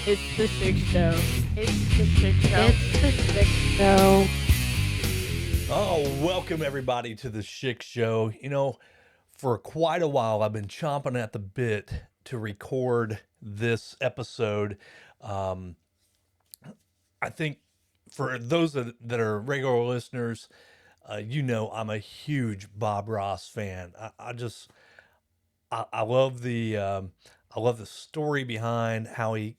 It's the Chick Show. It's the Chick Show. It's the Chick Show. Oh, welcome everybody to the Chick Show. For quite a while, I've been chomping at the bit to record this episode. Um, I think for those that are regular listeners, I'm a huge Bob Ross fan. I love I love the story behind how he,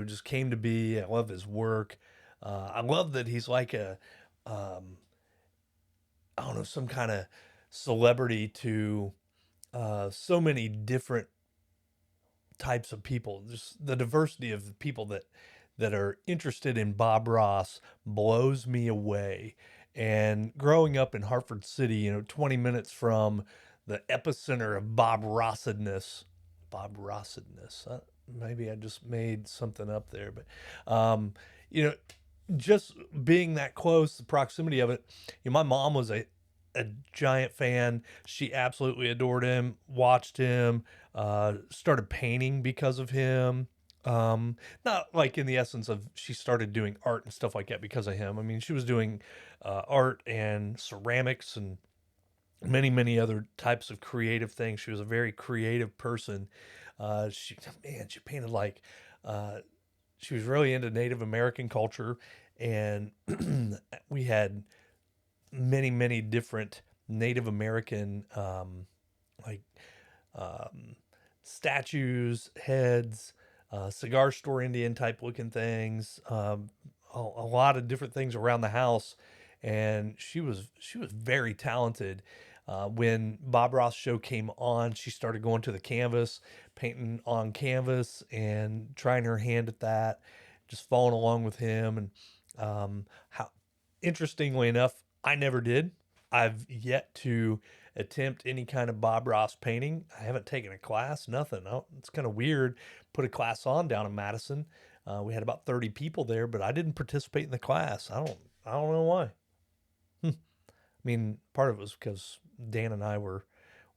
just came to be. I love his work. I love that he's like um, I don't know, some kind of celebrity to so many different types of people. Just the diversity of the people that are interested in Bob Ross blows me away. And growing up in Hartford City, 20 minutes from the epicenter of Bob Rossedness. Maybe I just made something up there, but you know, just being that close, the proximity of it. My mom was a giant fan. She absolutely adored him, watched him, started painting because of him. Not like in the essence of she started doing art and stuff like that because of him. I mean, she was doing art and ceramics and many other types of creative things. She was a very creative person. She painted like uh, she was really into Native American culture, and we had many different Native American like um, statues, heads, cigar store Indian type looking things, a lot of different things around the house, and she was very talented. When Bob Ross show came on, she started going to the canvas, painting on canvas, and trying her hand at that, just following along with him. And how interestingly enough, I never did. I've yet to attempt any kind of Bob Ross painting. I haven't taken a class, nothing. It's kind of weird. Put a class on down in Madison. We had about 30 people there, but I didn't participate in the class. I don't know why. I mean, part of it was because Dan and I were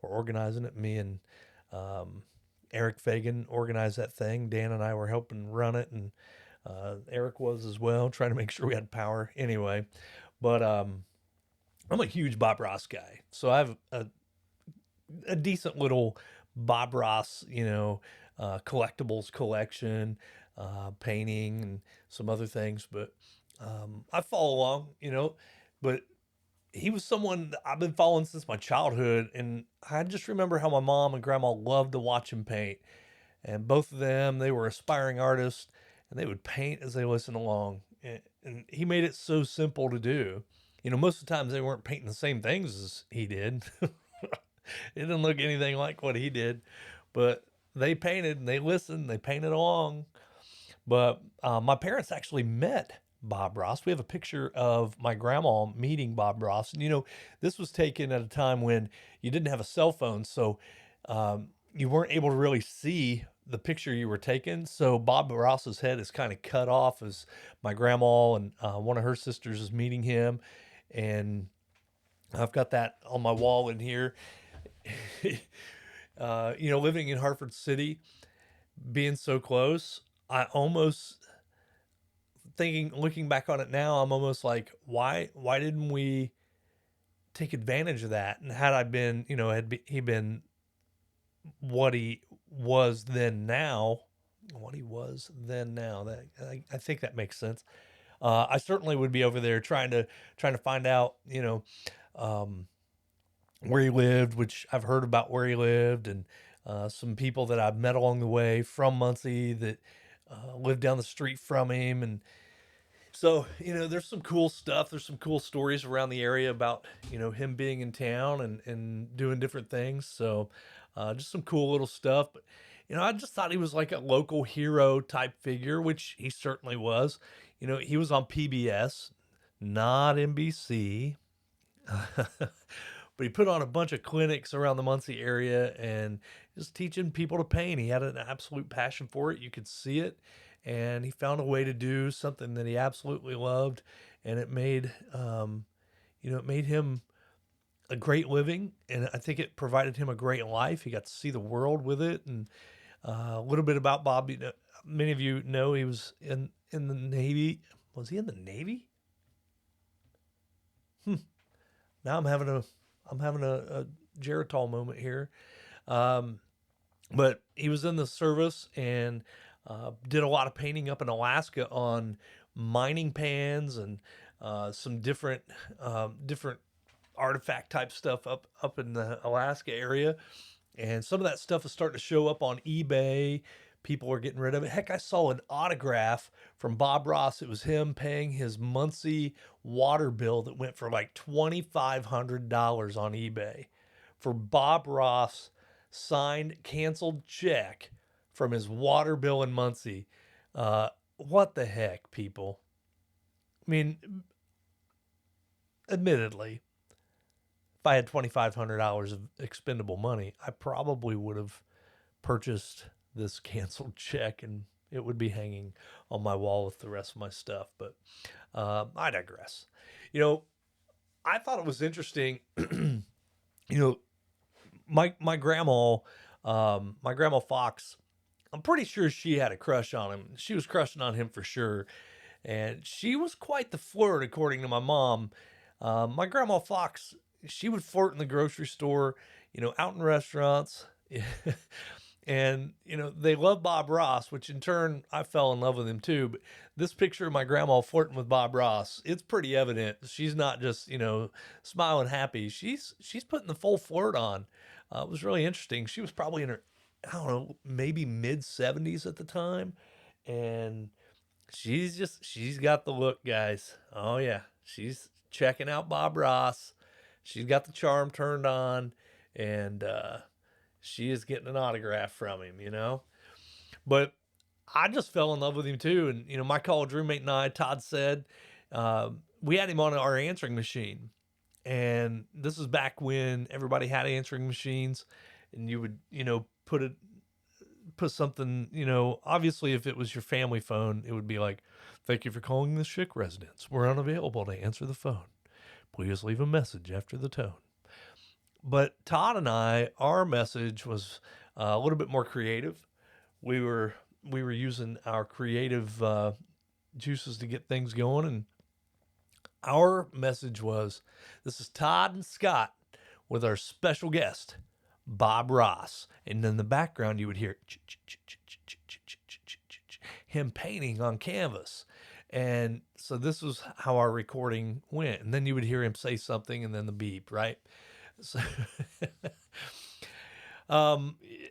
organizing it. Me and um, Eric Fagan organized that thing. Dan and I were helping run it, and Eric was as well, trying to make sure we had power. Anyway, but I'm a huge Bob Ross guy, so I have a decent little Bob Ross, collectibles collection, painting, and some other things. But I follow along, But he was someone that I've been following since my childhood, and I just remember how my mom and grandma loved to watch him paint. And both of them, they were aspiring artists, and they would paint as they listened along. And he made it so simple to do. Most of the times they weren't painting the same things as he did. It didn't look anything like what he did, but they painted and they listened, they painted along. But my parents actually met Bob Ross. We have a picture of my grandma meeting Bob Ross. And, this was taken at a time when you didn't have a cell phone. So you weren't able to really see the picture you were taking. So Bob Ross's head is kind of cut off as my grandma and one of her sisters is meeting him. And I've got that on my wall in here. Living in Hartford City, being so close, I almost looking back on it now, I'm almost like, why didn't we take advantage of that? And had I been, he been what he was then now, what he was then now, that I think that makes sense. I certainly would be over there trying to find out, um, where he lived, which I've heard about where he lived, and some people that I've met along the way from Muncie that lived down the street from him. And so, there's some cool stuff. There's some cool stories around the area about, him being in town and doing different things. So, just some cool little stuff. But, I just thought he was like a local hero type figure, which he certainly was. He was on PBS, not NBC. But he put on a bunch of clinics around the Muncie area and just teaching people to paint. He had an absolute passion for it. You could see it. And he found a way to do something that he absolutely loved. And it made him a great living. And I think it provided him a great life. He got to see the world with it. And A little bit about Bob. Many of you know he was in the Navy. Was he in the Navy? Now I'm having a Geritol moment here. Um, but he was in the service and did a lot of painting up in Alaska on mining pans and some different artifact type stuff up in the Alaska area. And some of that stuff is starting to show up on eBay. People are getting rid of it. Heck, I saw an autograph from Bob Ross. It was him paying his Muncie water bill that went for like $2,500 on eBay for Bob Ross signed canceled check from his water bill in Muncie. What the heck, people? I mean, admittedly, if I had $2,500 of expendable money, I probably would have purchased this canceled check and it would be hanging on my wall with the rest of my stuff. But I digress. I thought it was interesting. My grandma, my grandma Fox, I'm pretty sure she had a crush on him. She was crushing on him for sure. And she was quite the flirt, according to my mom. My grandma Fox, she would flirt in the grocery store, out in restaurants. And, they love Bob Ross, which in turn, I fell in love with him too. But this picture of my grandma flirting with Bob Ross, it's pretty evident. She's not just, smiling happy. She's putting the full flirt on. It was really interesting. She was probably in her, I don't know, maybe mid 70s at the time. And she's got the look, guys. Oh, yeah. She's checking out Bob Ross. She's got the charm turned on. And, she is getting an autograph from him. But I just fell in love with him too. And, my college roommate and I, Todd said, we had him on our answering machine. And this is back when everybody had answering machines and you would, put something, obviously if it was your family phone, it would be like, thank you for calling the Schick residence. We're unavailable to answer the phone. Please leave a message after the tone. But Todd and I, our message was a little bit more creative. We were using our creative juices to get things going, and our message was, "This is Todd and Scott with our special guest, Bob Ross." And in the background, you would hear him painting on canvas. And so this was how our recording went. And then you would hear him say something, and then the beep, right? So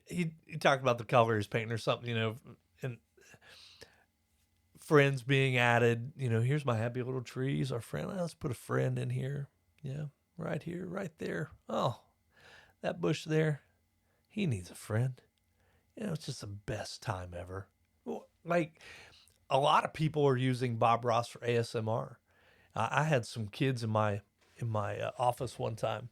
he talked about the color he's painting or something, and friends being added. Here's my happy little trees. Our friend, let's put a friend in here. Yeah, right here, right there. Oh, that bush there, he needs a friend. It's just the best time ever. Like, a lot of people are using Bob Ross for ASMR. I had some kids in my office one time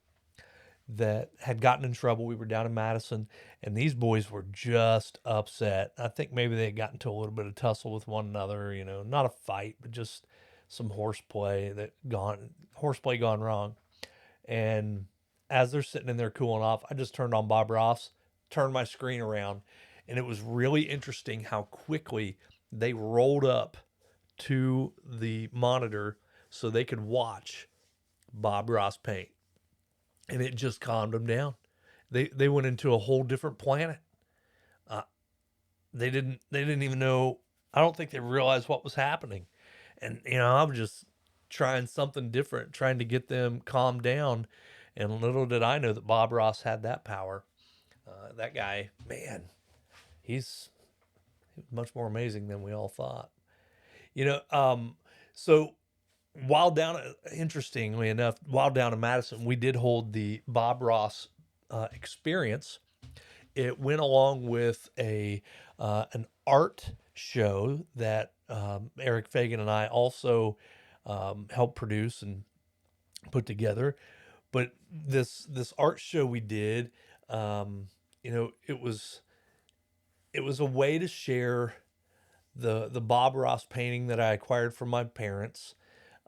that had gotten in trouble. We were down in Madison, and these boys were just upset. I think maybe they had gotten into a little bit of tussle with one another, not a fight, but just some horseplay gone wrong. And as they're sitting in there cooling off, I just turned on Bob Ross, turned my screen around, and it was really interesting how quickly they rolled up to the monitor so they could watch Bob Ross paint. And it just calmed them down. They went into a whole different planet. They didn't even know. I don't think they realized what was happening. And I was just trying something different, trying to get them calmed down. And little did I know that Bob Ross had that power. That guy, man, he's much more amazing than we all thought. So interestingly enough, while down in Madison, we did hold the Bob Ross experience. It went along with an art show that Eric Fagan and I also helped produce and put together. But this art show we did, it was a way to share the Bob Ross painting that I acquired from my parents.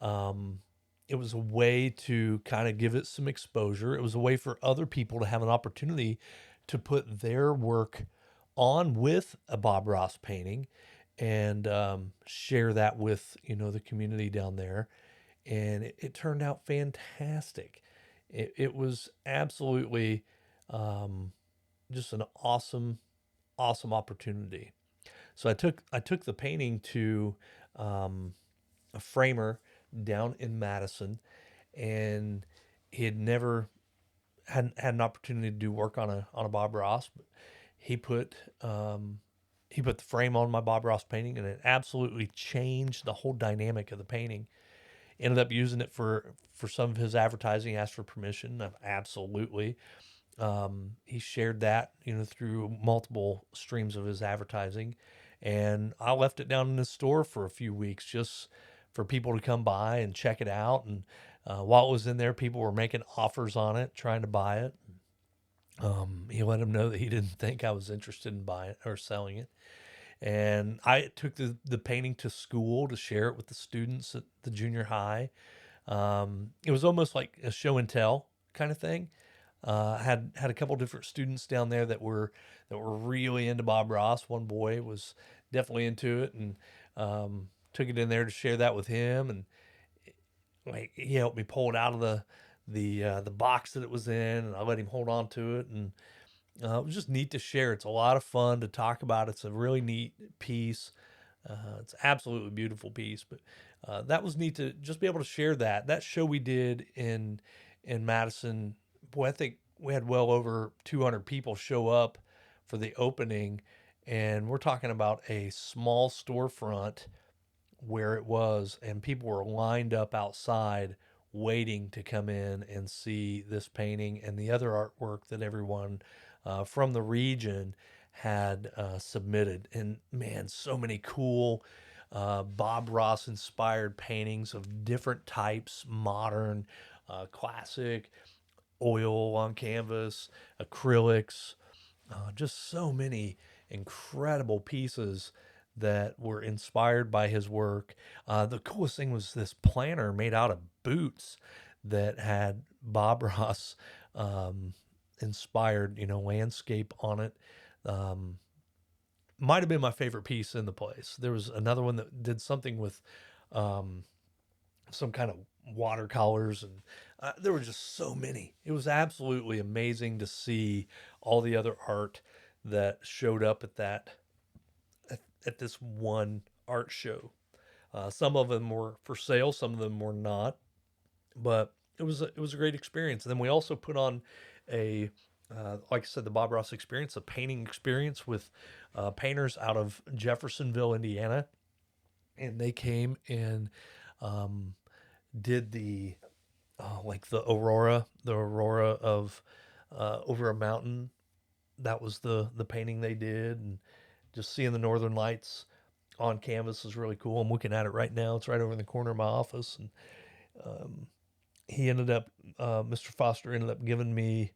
It was a way to kind of give it some exposure. It was a way for other people to have an opportunity to put their work on with a Bob Ross painting and share that with, the community down there. And it turned out fantastic. It was absolutely just an awesome opportunity. So I took the painting to a framer down in Madison, and he had never had an opportunity to do work on a Bob Ross. But he put he put the frame on my Bob Ross painting, and it absolutely changed the whole dynamic of the painting. Ended up using it for some of his advertising. Asked for permission. Absolutely. He shared that, through multiple streams of his advertising, and I left it down in the store for a few weeks just for people to come by and check it out. And while it was in there, people were making offers on it, trying to buy it. He let them know that he didn't think I was interested in buying it or selling it. And I took the painting to school to share it with the students at the junior high. It was almost like a show and tell kind of thing. Had a couple different students down there that were really into Bob Ross. One boy was definitely into it, and took it in there to share that with him. And like he helped me pull it out of the box that it was in, and I let him hold on to it. And it was just neat to share. It's a lot of fun to talk about. It's a really neat piece. It's absolutely beautiful piece. But that was neat to just be able to share that. That show we did in Madison, boy, I think we had well over 200 people show up for the opening, and we're talking about a small storefront where it was, and people were lined up outside waiting to come in and see this painting and the other artwork that everyone from the region had submitted. And man, so many cool Bob Ross inspired paintings of different types: modern, classic, oil on canvas, acrylics, just so many incredible pieces that were inspired by his work. The coolest thing was this planner made out of boots that had Bob Ross inspired, landscape on it. Might have been my favorite piece in the place. There was another one that did something with some kind of watercolors, and there were just so many. It was absolutely amazing to see all the other art that showed up at this one art show. Some of them were for sale, some of them were not, but it was a great experience. And then we also put on a like I said, the Bob Ross experience, a painting experience with painters out of Jeffersonville, Indiana, and they came and did like the aurora of over a mountain. That was the painting they did, and just seeing the northern lights on canvas is really cool. I'm looking at it right now. It's right over in the corner of my office, and he ended up, Mr. Foster ended up giving me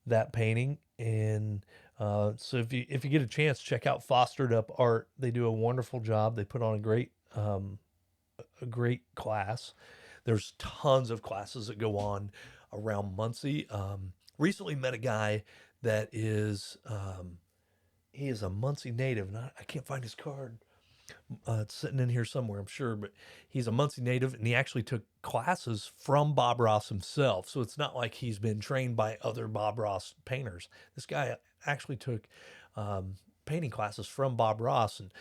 that painting. And so if you get a chance, check out Fostered Up Art. They do a wonderful job. They put on a great class. There's tons of classes that go on around Muncie. Recently met a guy that is he is a Muncie native, and I can't find his card. It's sitting in here somewhere, I'm sure, but he's a Muncie native, and he actually took classes from Bob Ross himself. So it's not like he's been trained by other Bob Ross painters. This guy actually took painting classes from Bob Ross, and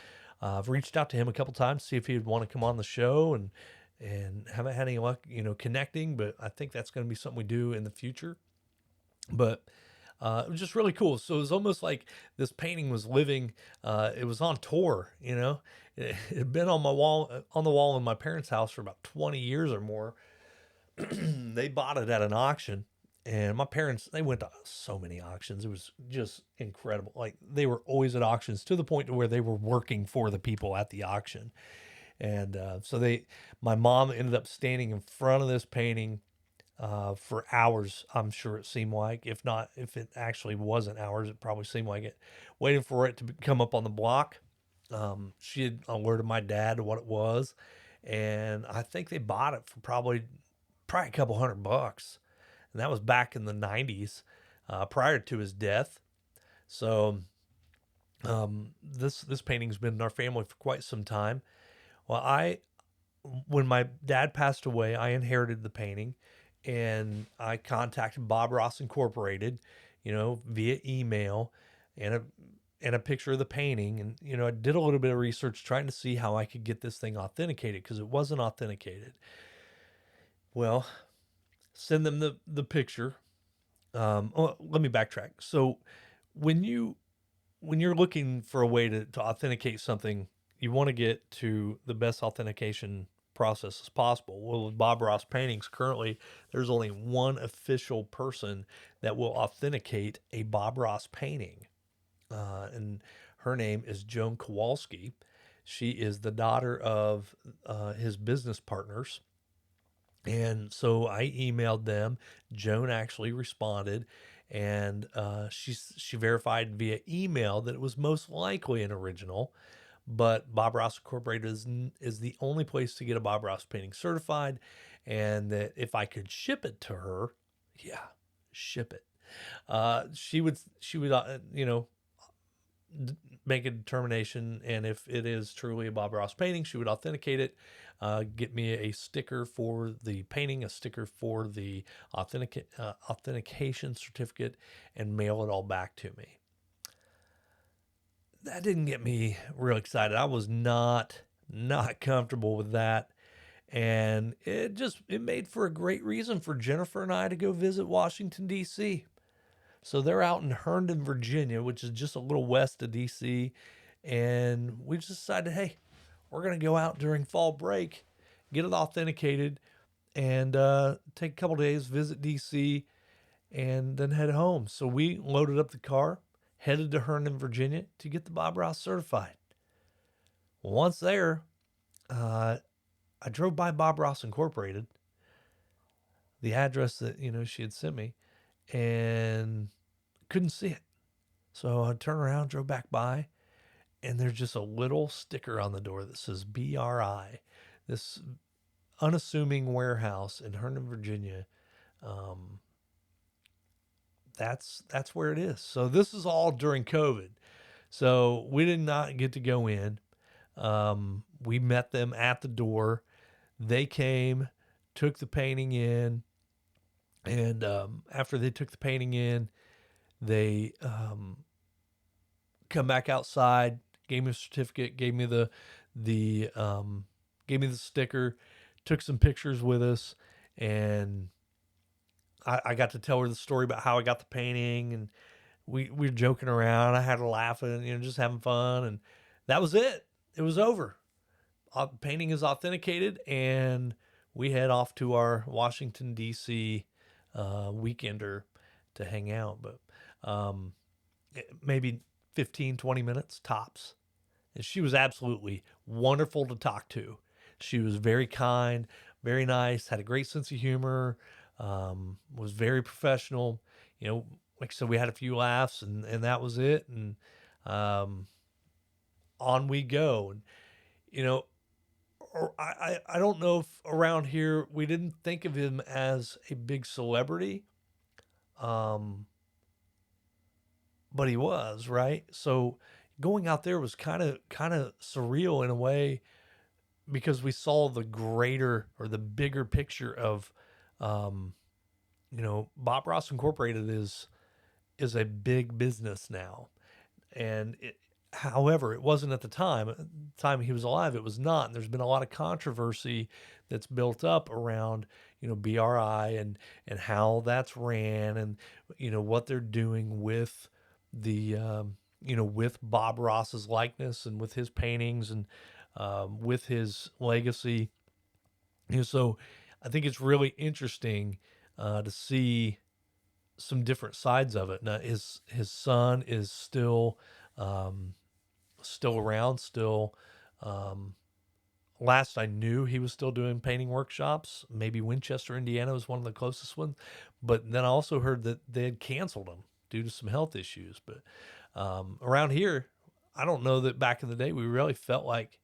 I've reached out to him a couple times to see if he'd want to come on the show, and haven't had any luck, connecting. But I think that's going to be something we do in the future. But it was just really cool. So it was almost like this painting was living. It was on tour. It had been on the wall in my parents' house for about 20 years or more. They bought it at an auction, and my parents, they went to so many auctions. It was just incredible. Like, they were always at auctions, to the point to where they were working for the people at the auction. And my mom ended up standing in front of this painting for hours. I'm sure it seemed like, if it actually wasn't hours, it probably seemed like it, waiting for it to come up on the block. She had alerted my dad to what it was, and I think they bought it for probably a couple $100, and that was back in the 90s, prior to his death. So This painting's been in our family for quite some time. Well, when my dad passed away, I inherited the painting, and I contacted Bob Ross Incorporated, via email, and a picture of the painting, and I did a little bit of research trying to see how I could get this thing authenticated because it wasn't authenticated. Well, send them the picture. Let me backtrack. So when you're looking for a way to authenticate something, you want to get to the best authentication process as possible. Well, with Bob Ross paintings, currently there's only one official person that will authenticate a Bob Ross painting, and her name is Joan Kowalski. She is the daughter of his business partners. And so I emailed them. Joan actually responded, and she verified via email that it was most likely an original. But Bob Ross Incorporated is the only place to get a Bob Ross painting certified, and that if I could ship it to her, yeah, ship it. She would make a determination, and if it is truly a Bob Ross painting, she would authenticate it, get me a sticker for the painting, a sticker for the authentication certificate, and mail it all back to me. That didn't get me real excited. I was not comfortable with that, and it made for a great reason for Jennifer and I to go visit Washington D.C. So they're out in Herndon, Virginia, which is just a little west of DC. And we just decided, hey, we're going to go out during fall break, get it authenticated, and take a couple days, visit DC, and then head home. So we loaded up the car, headed to Herndon, Virginia to get the Bob Ross certified. Once there, I drove by Bob Ross Incorporated, the address that, she had sent me, and couldn't see it. So I turned around, drove back by, and there's just a little sticker on the door that says BRI, this unassuming warehouse in Herndon, Virginia. That's where it is. So this is all during COVID. So we did not get to go in. We met them at the door. They came, took the painting in, and after they took the painting in, they come back outside, gave me a certificate, gave me the sticker, took some pictures with us, and I got to tell her the story about how I got the painting, and we were joking around. I had her laughing, just having fun, and that was it. It was over. Painting is authenticated, and we head off to our Washington D.C. Weekender to hang out, but maybe 15, 20 minutes tops. And she was absolutely wonderful to talk to. She was very kind, very nice, had a great sense of humor, was very professional. Like I said, we had a few laughs, and that was it. And on we go. And, I don't know if around here we didn't think of him as a big celebrity. But he was, right? So going out there was kind of surreal in a way, because we saw the greater or the bigger picture of Bob Ross Incorporated is a big business now. And however, it wasn't at the time. At the time he was alive, it was not. And there's been a lot of controversy that's built up around, BRI and how that's ran, and, what they're doing with the, with Bob Ross's likeness and with his paintings, and with his legacy. So I think it's really interesting to see some different sides of it. Now, his son is still around. Still, last I knew, he was still doing painting workshops. Maybe Winchester, Indiana was one of the closest ones. But then I also heard that they had canceled them due to some health issues. But around here, I don't know that back in the day we really felt like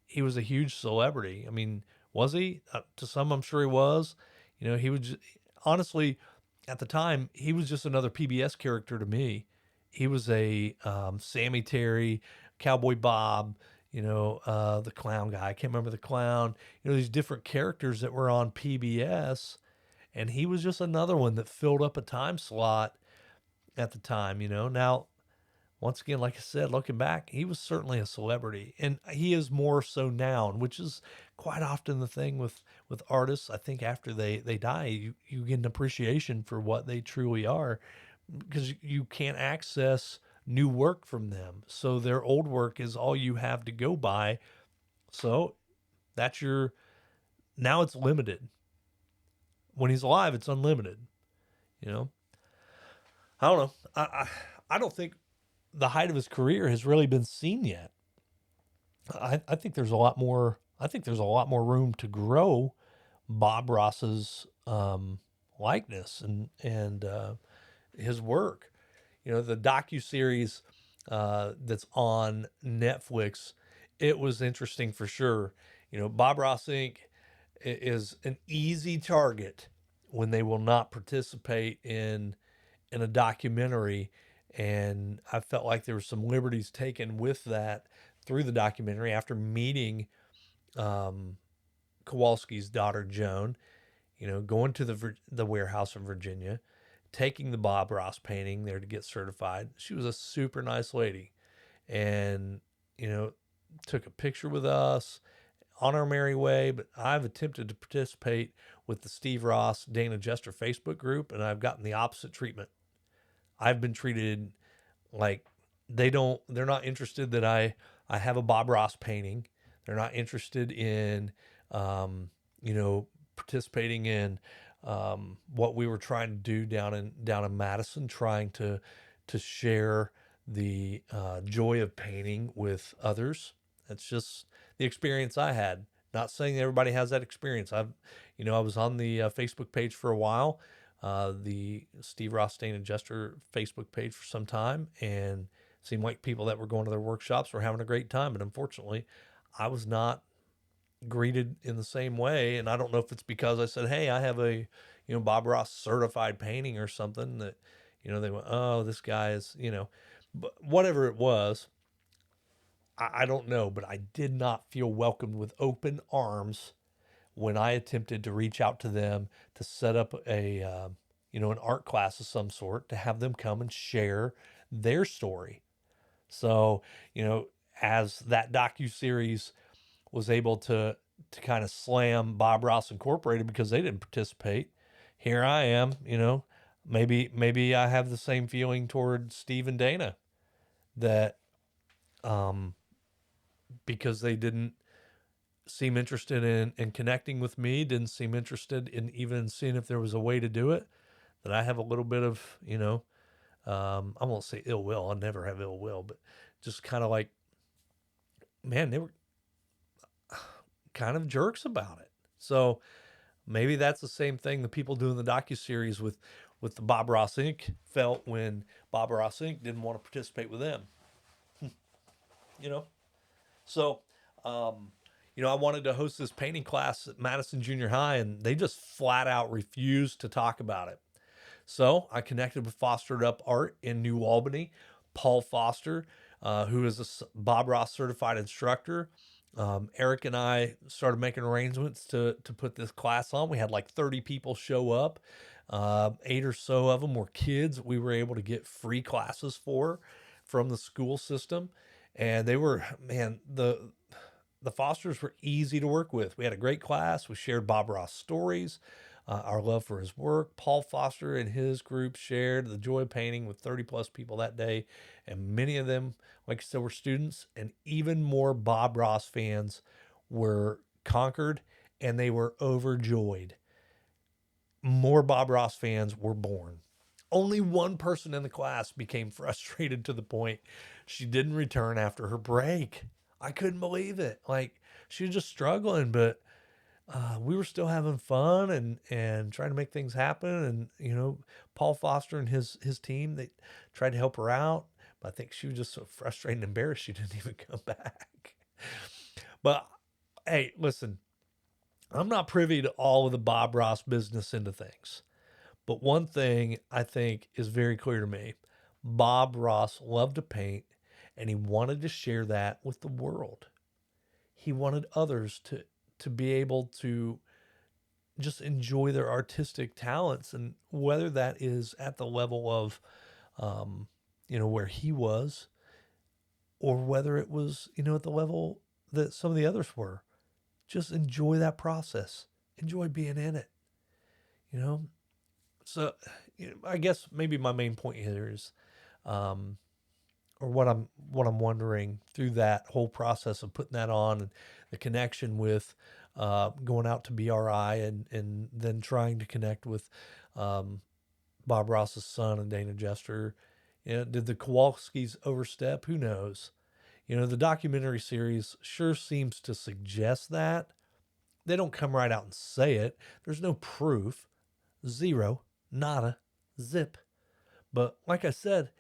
he was a huge celebrity. I mean, was he? To some, I'm sure he was. He was honestly, at the time, he was just another PBS character to me. he was a Sammy Terry, Cowboy Bob, the clown guy. I can't remember the clown. These different characters that were on PBS, and he was just another one that filled up a time slot at the time. Now, once again, like I said, looking back, he was certainly a celebrity, and he is more so now, which is quite often the thing with artists. I think after they die, you get an appreciation for what they truly are, because you can't access new work from them. So their old work is all you have to go by. So that's now it's limited. When he's alive, it's unlimited. You know, I don't know. I don't think the height of his career has really been seen yet. I think there's a lot more. I think there's a lot more room to grow Bob Ross's likeness and his work. The docuseries that's on Netflix, it was interesting for sure. Bob Ross Inc. is an easy target when they will not participate in a documentary, and I felt like there were some liberties taken with that through the documentary after meeting Kowalski's daughter Joan. Going to the warehouse in Virginia, taking the Bob Ross painting there to get certified. She was a super nice lady, and took a picture with us on our merry way. But I've attempted to participate with the Steve Ross Dana Jester Facebook group, and I've gotten the opposite treatment. I've been treated like they're not interested that I have a Bob Ross painting. They're not interested in, participating in what we were trying to do down in Madison, trying to share the joy of painting with others. That's just the experience I had. Not saying everybody has that experience. I was on the Facebook page for a while, the Steve Ross Dana Jester Facebook page for some time, and it seemed like people that were going to their workshops were having a great time. But unfortunately, I was not greeted in the same way. And I don't know if it's because I said, hey, I have a, Bob Ross certified painting or something, that, they went, oh, this guy is, but whatever it was, I don't know, but I did not feel welcomed with open arms when I attempted to reach out to them to set up an art class of some sort, to have them come and share their story. So, as that docuseries was able to kind of slam Bob Ross Incorporated because they didn't participate, here I am, maybe I have the same feeling toward Steve and Dana, that because they didn't seem interested in connecting with me, didn't seem interested in even seeing if there was a way to do it, that I have a little bit of, I won't say ill will. I'll never have ill will, but just kind of like, man, they were kind of jerks about it. So maybe that's the same thing the people doing the docuseries with the Bob Ross Inc. felt when Bob Ross Inc. didn't want to participate with them. So, I wanted to host this painting class at Madison Junior High, and they just flat out refused to talk about it. So I connected with Fostered Up Art in New Albany, Paul Foster, who is a Bob Ross certified instructor. Eric and I started making arrangements to put this class on. We had like 30 people show up. 8 or so of them were kids we were able to get free classes from the school system. And they were, man, the Fosters were easy to work with. We had a great class. We shared Bob Ross stories, our love for his work. Paul Foster and his group shared the joy of painting with 30 plus people that day. And many of them, like I said, were students, and even more Bob Ross fans were conquered, and they were overjoyed. More Bob Ross fans were born. Only one person in the class became frustrated to the point she didn't return after her break. I couldn't believe it. Like, she was just struggling, but we were still having fun and trying to make things happen. And, Paul Foster and his team, they tried to help her out. But I think she was just so frustrated and embarrassed she didn't even come back. But, hey, listen, I'm not privy to all of the Bob Ross business into things. But one thing I think is very clear to me: Bob Ross loved to paint, and he wanted to share that with the world. He wanted others to be able to just enjoy their artistic talents, and whether that is at the level of, um, where he was, or whether it was, at the level that some of the others were. Just enjoy that process. Enjoy being in it. You know. So, I guess maybe my main point here is, um, or what I'm wondering through that whole process of putting that on, and the connection with going out to BRI, and then trying to connect with um, Bob Ross's son and Dana Jester. Did the Kowalskis overstep? Who knows? The documentary series sure seems to suggest that. They don't come right out and say it. There's no proof. Zero. Nada. Zip. But like I said,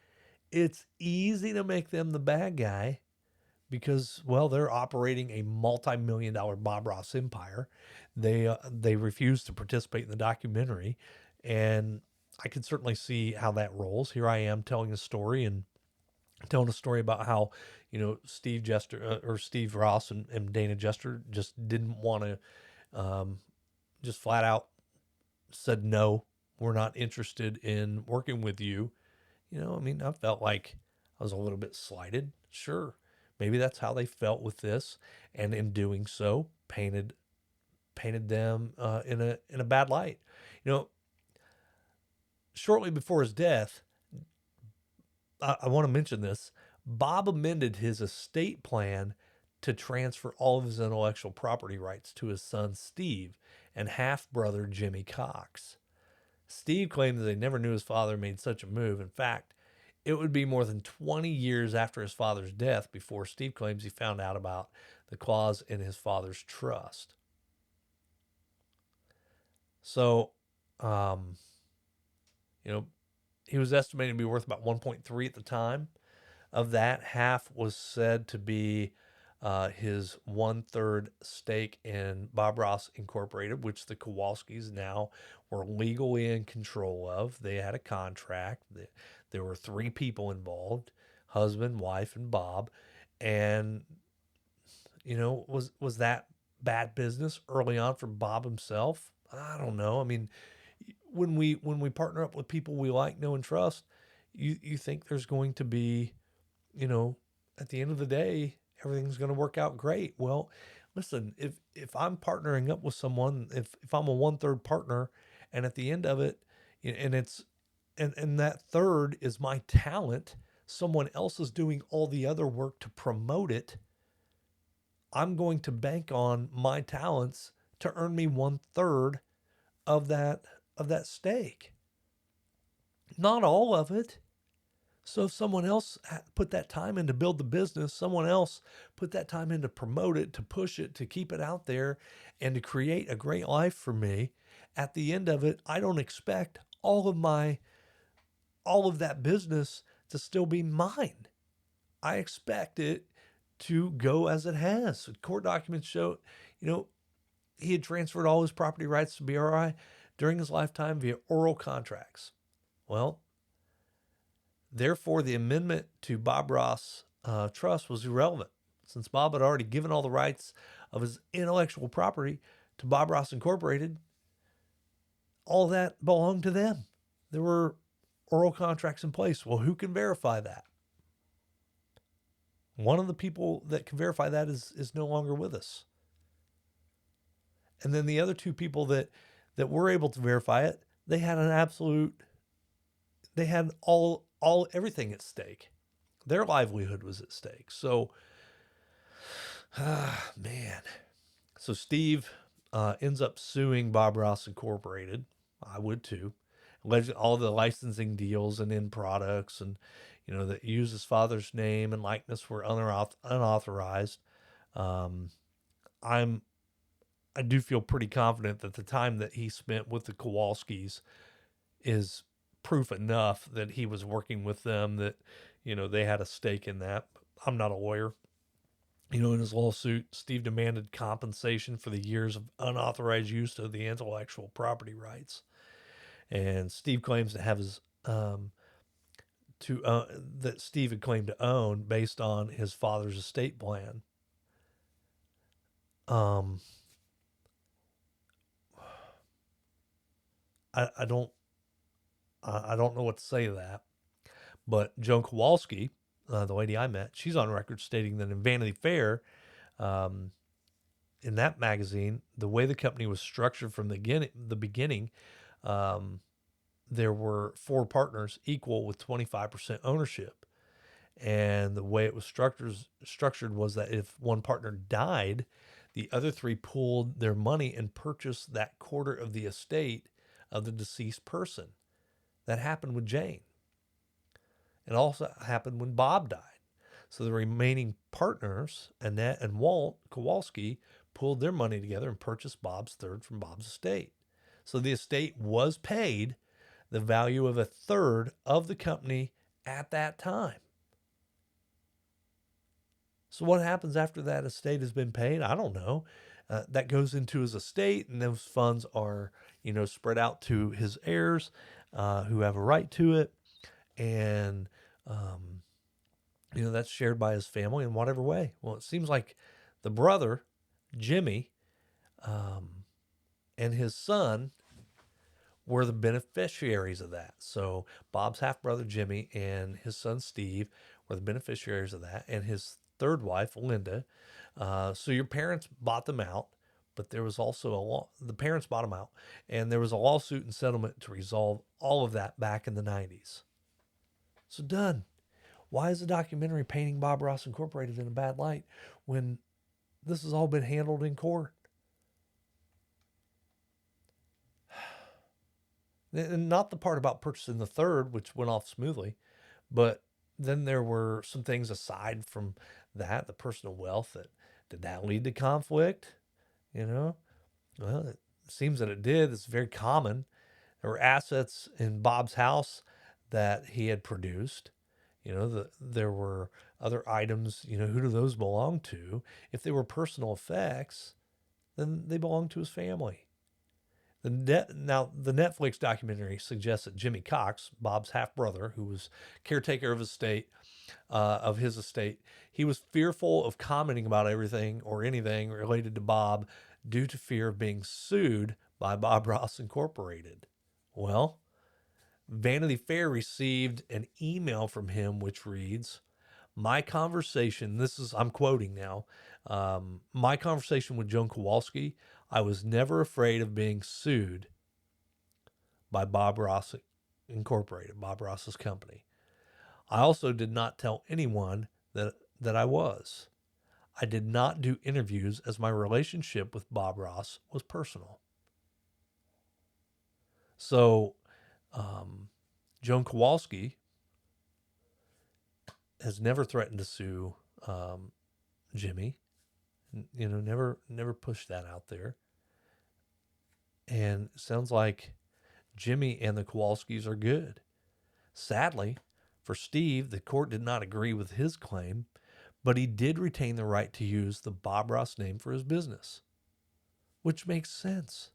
it's easy to make them the bad guy because, well, they're operating a multi-million-dollar Bob Ross empire. They refuse to participate in the documentary, and I can certainly see how that rolls. Here I am telling a story, and telling a story about how, Steve Jester, or Steve Ross, and Dana Jester just didn't want to, just flat out said, no, we're not interested in working with you. I felt like I was a little bit slighted. Sure. Maybe that's how they felt with this. And in doing so, painted them in a bad light. Shortly before his death, I want to mention this. Bob amended his estate plan to transfer all of his intellectual property rights to his son Steve and half brother Jimmy Cox. Steve claimed that they never knew his father made such a move. In fact, it would be more than 20 years after his father's death before Steve claims he found out about the clause in his father's trust. So, he was estimated to be worth about 1.3 at the time. Of that, half was said to be his 1/3 stake in Bob Ross Incorporated, which the Kowalskis now were legally in control of. They had a contract. There were 3 people involved: husband, wife, and Bob. And was that bad business early on for Bob himself? I don't know. I mean, when we partner up with people we like, know, and trust, you think there's going to be, at the end of the day, everything's going to work out great. Well, listen, if I'm partnering up with someone, if I'm a 1/3 partner, and at the end of it, and it's and that third is my talent, someone else is doing all the other work to promote it, I'm going to bank on my talents to earn me 1/3 of that stake. Not all of it. So if someone else put that time in to build the business, someone else put that time in to promote it, to push it, to keep it out there, and to create a great life for me, at the end of it, I don't expect all of that business to still be mine. I expect it to go as it has. Court documents show, he had transferred all his property rights to BRI during his lifetime via oral contracts. Well, therefore, the amendment to Bob Ross trust was irrelevant, since Bob had already given all the rights of his intellectual property to Bob Ross Incorporated. All that belonged to them. There were oral contracts in place. Well, who can verify that? One of the people that can verify that is no longer with us. And then the other 2 people that were able to verify it, they had everything at stake. Their livelihood was at stake. So, man. So Steve ends up suing Bob Ross Incorporated. I would too. All the licensing deals and end products, and that use his father's name and likeness were unauthorized. I do feel pretty confident that the time that he spent with the Kowalskis is proof enough that he was working with them, that they had a stake in that. I'm not a lawyer. In his lawsuit, Steve demanded compensation for the years of unauthorized use of the intellectual property rights. And Steve claims to have his that Steve had claimed to own based on his father's estate plan. Um, I don't I don't know what to say to that. But Joan Kowalski, the lady I met, she's on record stating that in Vanity Fair, um, in that magazine, the way the company was structured from the beginning, um, there were 4 partners equal with 25% ownership. And the way it was structured was that if one partner died, the other 3 pooled their money and purchased that quarter of the estate of the deceased person. That happened with Jane. It also happened when Bob died. So the remaining partners, Annette and Walt Kowalski, pooled their money together and purchased Bob's third from Bob's estate. So the estate was paid the value of a third of the company at that time. So what happens after that estate has been paid? I don't know. That goes into his estate, and those funds are, spread out to his heirs who have a right to it. And, that's shared by his family in whatever way. Well, it seems like the brother, Jimmy, and his son were the beneficiaries of that. So Bob's half brother, Jimmy, and his son, Steve, were the beneficiaries of that, and his third wife, Linda. So your parents bought them out, but there was also the parents bought them out, and there was a lawsuit and settlement to resolve all of that back in the 90s. So done. Why is the documentary painting Bob Ross Incorporated in a bad light when this has all been handled in court? And not the part about purchasing the third, which went off smoothly, but then there were some things aside from that, the personal wealth, did that lead to conflict? Well, it seems that it did. It's very common. There were assets in Bob's house that he had produced. There were other items, who do those belong to? If they were personal effects, then they belong to his family. Now, the Netflix documentary suggests that Jimmy Cox, Bob's half brother, who was caretaker of his estate, he was fearful of commenting about everything or anything related to Bob due to fear of being sued by Bob Ross Incorporated. Well, Vanity Fair received an email from him which reads, "My conversation," I'm quoting now, "my conversation with Joan Kowalski, I was never afraid of being sued by Bob Ross Incorporated, Bob Ross's company. I also did not tell anyone that I was. I did not do interviews as my relationship with Bob Ross was personal." So, Joan Kowalski has never threatened to sue Jimmy. Never pushed that out there. And it sounds like Jimmy and the Kowalskis are good. Sadly, for Steve, the court did not agree with his claim, but he did retain the right to use the Bob Ross name for his business, which makes sense.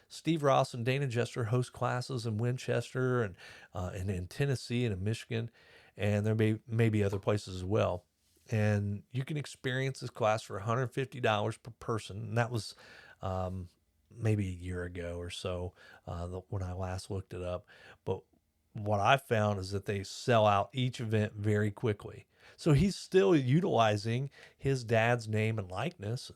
Steve Ross and Dana Jester host classes in Winchester and in Tennessee and in Michigan, and there may be other places as well. And you can experience this class for $150 per person. And that was maybe a year ago or so when I last looked it up. But what I found is that they sell out each event very quickly. So he's still utilizing his dad's name and likeness,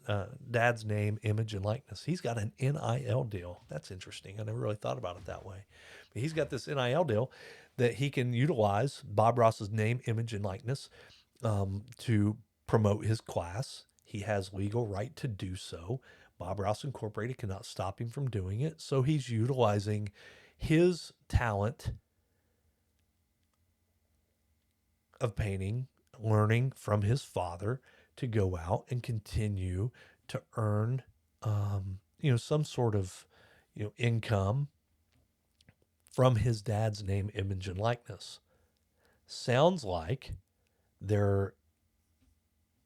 dad's name, image, and likeness. He's got an NIL deal. That's interesting. I never really thought about it that way. But he's got this NIL deal that he can utilize Bob Ross's name, image, and likeness to promote his class. He has legal right to do so. Bob Ross Incorporated cannot stop him from doing it. So he's utilizing his talent of painting, learning from his father, to go out and continue to earn, some sort of, income from his dad's name, image, and likeness. Sounds like there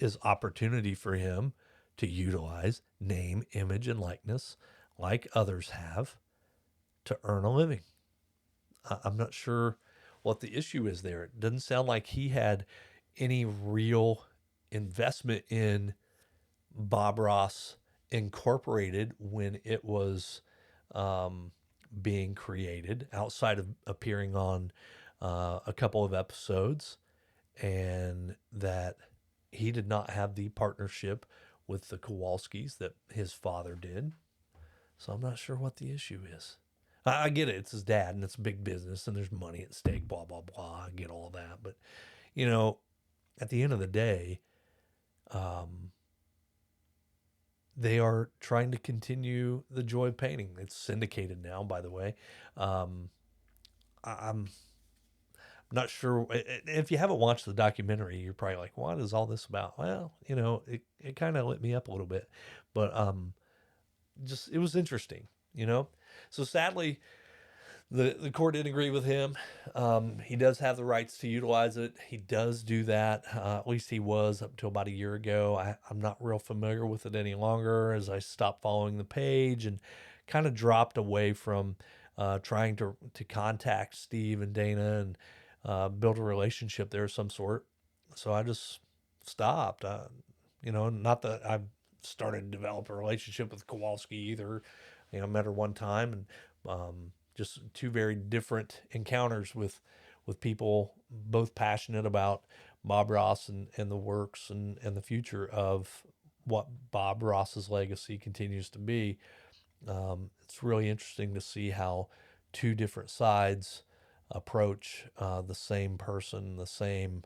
is opportunity for him to utilize name, image, and likeness like others have to earn a living. I'm not sure what the issue is there. It doesn't sound like he had any real investment in Bob Ross Incorporated when it was um, being created, outside of appearing on a couple of episodes, and that he did not have the partnership with the Kowalskis that his father did. So I'm not sure what the issue is. I get it. It's his dad and it's a big business and there's money at stake, blah, blah, blah. I get all that. But, you know, at the end of the day, um, they are trying to continue the joy of painting. It's syndicated now, by the way. I'm not sure. If you haven't watched the documentary, you're probably like, what is all this about? Well, you know, it kind of lit me up a little bit. But just, it was interesting, you know? So sadly, the court didn't agree with him. He does have the rights to utilize it. He does do that. At least he was up until about a year ago. I'm not real familiar with it any longer, as I stopped following the page and kind of dropped away from trying to contact Steve and Dana and build a relationship there of some sort. So I just stopped. You know, not that I've started to develop a relationship with Kowalski either. You know, met her one time, and just two very different encounters with people both passionate about Bob Ross and the works and the future of what Bob Ross's legacy continues to be. It's really interesting to see how two different sides approach the same person, the same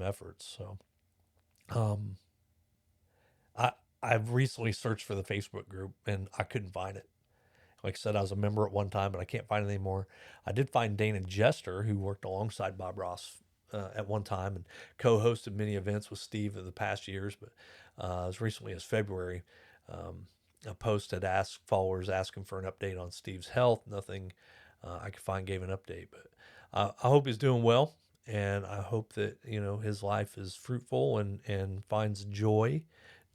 efforts. So um, I I've recently searched for the Facebook group and I couldn't find it. Like I said, I was a member at one time, but I can't find it anymore. I did find Dana Jester, who worked alongside Bob Ross at one time and co-hosted many events with Steve in the past years. But as recently as February, um, a post had asked followers asking for an update on Steve's health. Nothing I could find gave an update, but I hope he's doing well, and I hope that his life is fruitful and finds joy,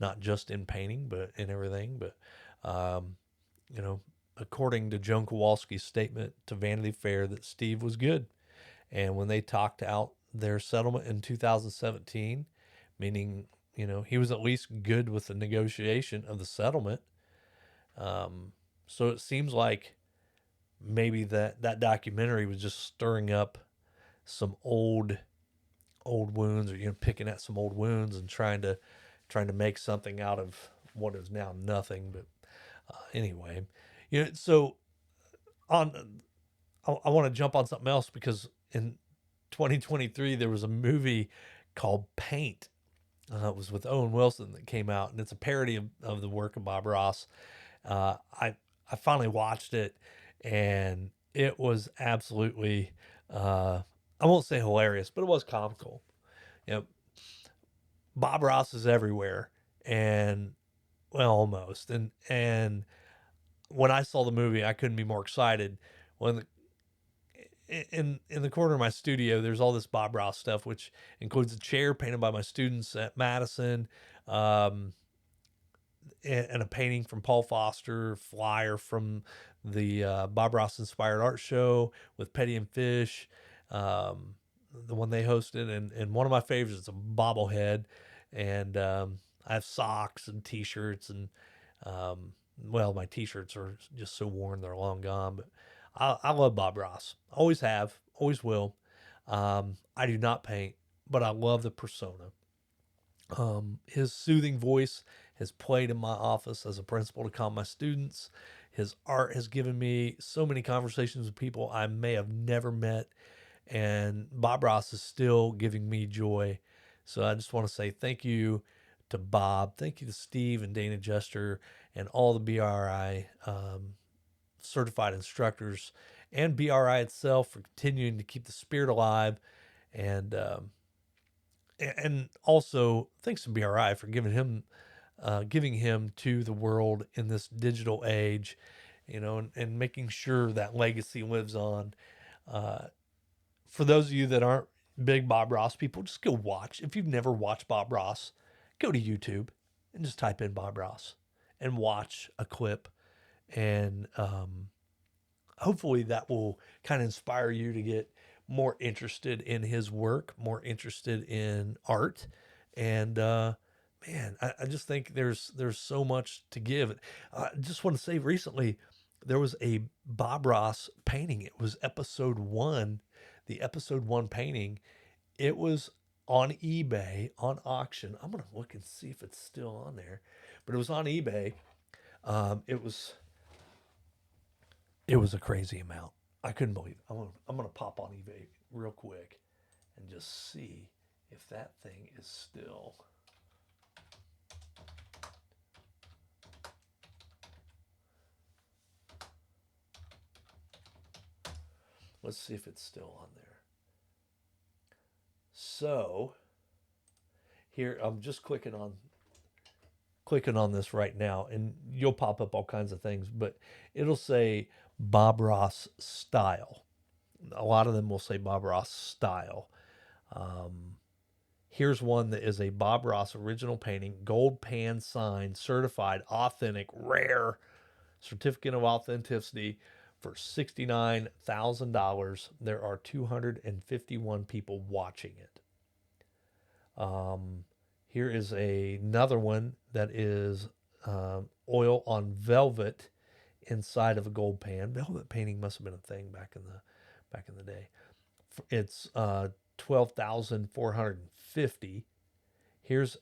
not just in painting, but in everything. But um, you know, according to Joan Kowalski's statement to Vanity Fair, that Steve was good. And when they talked out their settlement in 2017, meaning, he was at least good with the negotiation of the settlement. So it seems like maybe that documentary was just stirring up some old wounds, or picking at some old wounds and trying to make something out of what is now nothing. But anyway, so on I want to jump on something else, because in 2023 there was a movie called Paint. It was with Owen Wilson that came out, and it's a parody of the work of Bob Ross. I finally watched it, and it was absolutely I won't say hilarious, but it was comical. You know, Bob Ross is everywhere, and well, almost. And when I saw the movie, I couldn't be more excited. When in the corner of my studio, there's all this Bob Ross stuff, which includes a chair painted by my students at Madison, um, and a painting from Paul Foster, flyer from the Bob Ross inspired art show with Petty and Fish, um, the one they hosted, and one of my favorites is a bobblehead, and I have socks and T-shirts, and um, well, my T-shirts are just so worn they're long gone, but I love Bob Ross. Always have, always will. I do not paint, but I love the persona. His soothing voice has played in my office as a principal to calm my students. His art has given me so many conversations with people I may have never met, and Bob Ross is still giving me joy. So I just want to say thank you to Bob. Thank you to Steve and Dana Jester and all the BRI certified instructors and BRI itself for continuing to keep the spirit alive, and also thanks to BRI for giving him to the world in this digital age, and making sure that legacy lives on. For those of you that aren't big Bob Ross people, just go watch. If you've never watched Bob Ross, go to YouTube and just type in Bob Ross and watch a clip, and hopefully that will kind of inspire you to get more interested in his work, more interested in art, and man, I just think there's so much to give. I just want to say, recently there was a Bob Ross painting. It was episode one, the episode one painting. It was on eBay on auction. I'm gonna look and see if it's still on there, but it was on eBay. It was a crazy amount. I couldn't believe it. I'm gonna pop on eBay real quick and just see if that thing is still. Let's see if it's still on there. So here I'm just clicking on this right now, and you'll pop up all kinds of things, but it'll say Bob Ross style. A lot of them will say Bob Ross style. Here's one that is a Bob Ross original painting, gold pan sign, certified, authentic, rare, certificate of authenticity for $69,000. There are 251 people watching it. Here is another one that is oil on velvet inside of a gold pan. Velvet painting must have been a thing back in the day. It's 12,450. Here's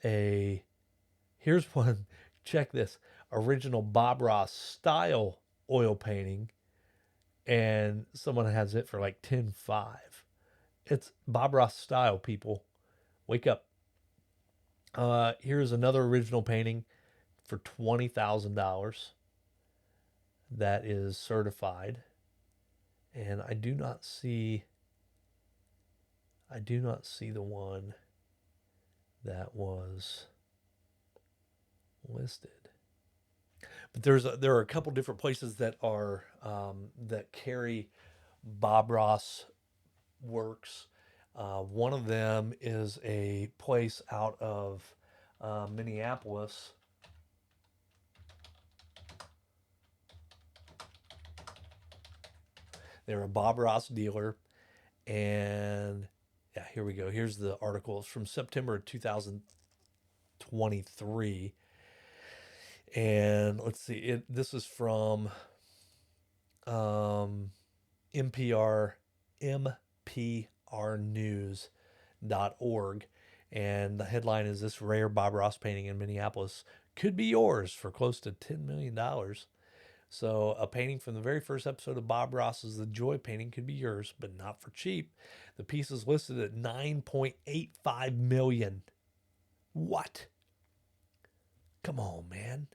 one. Check this. Original Bob Ross style oil painting, and someone has it for like 10.5. It's Bob Ross style, people. Wake up. Here's another original painting for $20,000 that is certified, and I do not see the one that was listed. But there are a couple different places that are that carry Bob Ross works. One of them is a place out of Minneapolis. They're a Bob Ross dealer, and yeah, here we go. Here's the article. It's from September of 2023. And let's see, this is from NPR, mprnews.org. And the headline is, "This rare Bob Ross painting in Minneapolis could be yours for close to $10 million. So a painting from the very first episode of Bob Ross's The Joy painting could be yours, but not for cheap. The piece is listed at $9.85 million. What? Come on, man.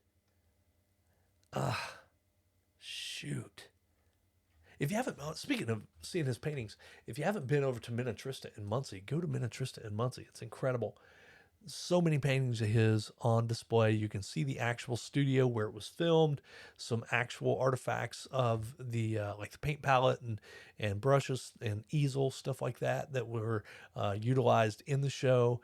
Shoot. If you haven't, speaking of seeing his paintings, if you haven't been over to Minnetrista in Muncie, go to Minnetrista in Muncie. It's incredible. So many paintings of his on display. You can see the actual studio where it was filmed, some actual artifacts of the like the paint palette and brushes and easel, stuff like that were utilized in the show.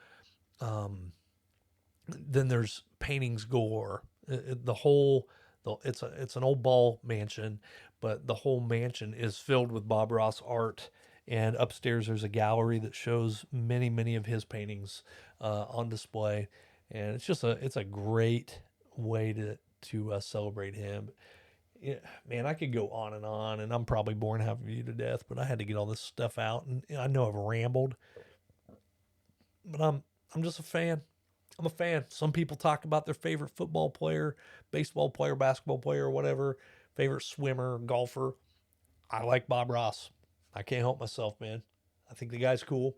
Then there's paintings galore. It's an old ball mansion, but the whole mansion is filled with Bob Ross art. And upstairs there's a gallery that shows many of his paintings on display, and it's a great way to celebrate him. Yeah, man, I could go on, and I'm probably boring half of you to death, but I had to get all this stuff out, and I know I've rambled, but I'm just a fan. I'm a fan. Some people talk about their favorite football player, baseball player, basketball player, whatever, favorite swimmer, golfer. I like Bob Ross. I can't help myself, man. I think the guy's cool.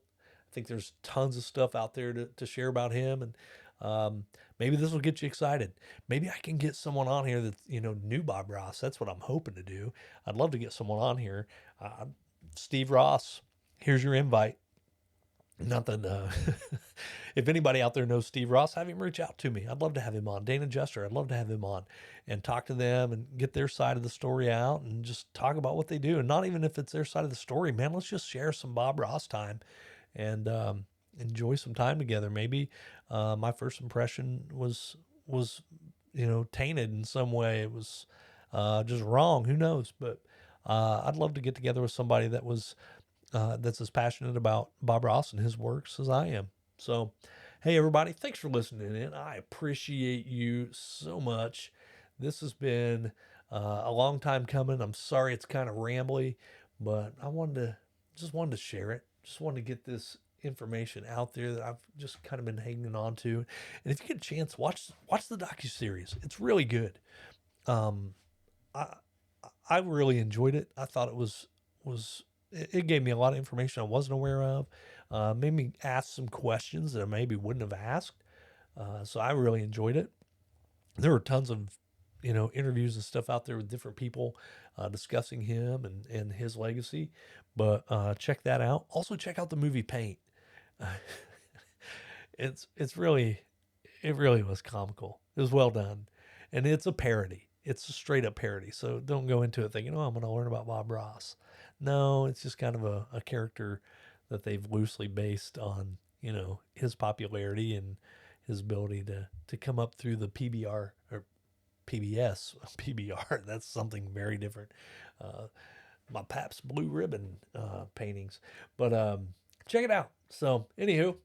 I think there's tons of stuff out there to share about him, and maybe this will get you excited. Maybe I can get someone on here that knew Bob Ross. That's what I'm hoping to do. I'd love to get someone on here. Steve Ross, here's your invite. Not that if anybody out there knows Steve Ross, have him reach out to me. I'd love to have him on. Dana Jester, I'd love to have him on and talk to them and get their side of the story out and just talk about what they do. And not even if it's their side of the story, man, let's just share some Bob Ross time and enjoy some time together. Maybe my first impression was tainted in some way. It was just wrong. Who knows? But I'd love to get together with somebody that was that's as passionate about Bob Ross and his works as I am. So, hey, everybody, thanks for listening in. I appreciate you so much. This has been a long time coming. I'm sorry it's kind of rambly, but I just wanted to share it. Just wanted to get this information out there that I've just kind of been hanging on to. And if you get a chance, watch the docuseries. It's really good. Um, I I really enjoyed it. I thought it gave me a lot of information I wasn't aware of. Made me ask some questions that I maybe wouldn't have asked. So I really enjoyed it. There were tons of interviews and stuff out there with different people discussing him and his legacy. But check that out. Also check out the movie Paint. It's really it really was comical. It was well done, and it's a parody. It's a straight up parody. So don't go into it thinking, "Oh, I'm going to learn about Bob Ross." No, it's just kind of a character that they've loosely based on his popularity and his ability to come up through the PBR or PBS PBR. That's something very different. Uh, my Pabst Blue Ribbon paintings, but check it out. So, anywho,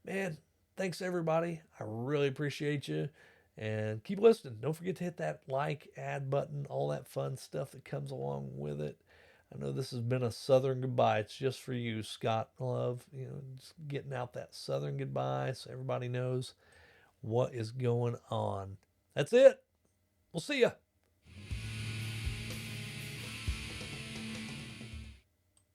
man, thanks everybody. I really appreciate you. And keep listening. Don't forget to hit that like, add button, all that fun stuff that comes along with it. I know this has been a Southern goodbye. It's just for you, Scott Love. Just getting out that Southern goodbye so everybody knows what is going on. That's it. We'll see ya.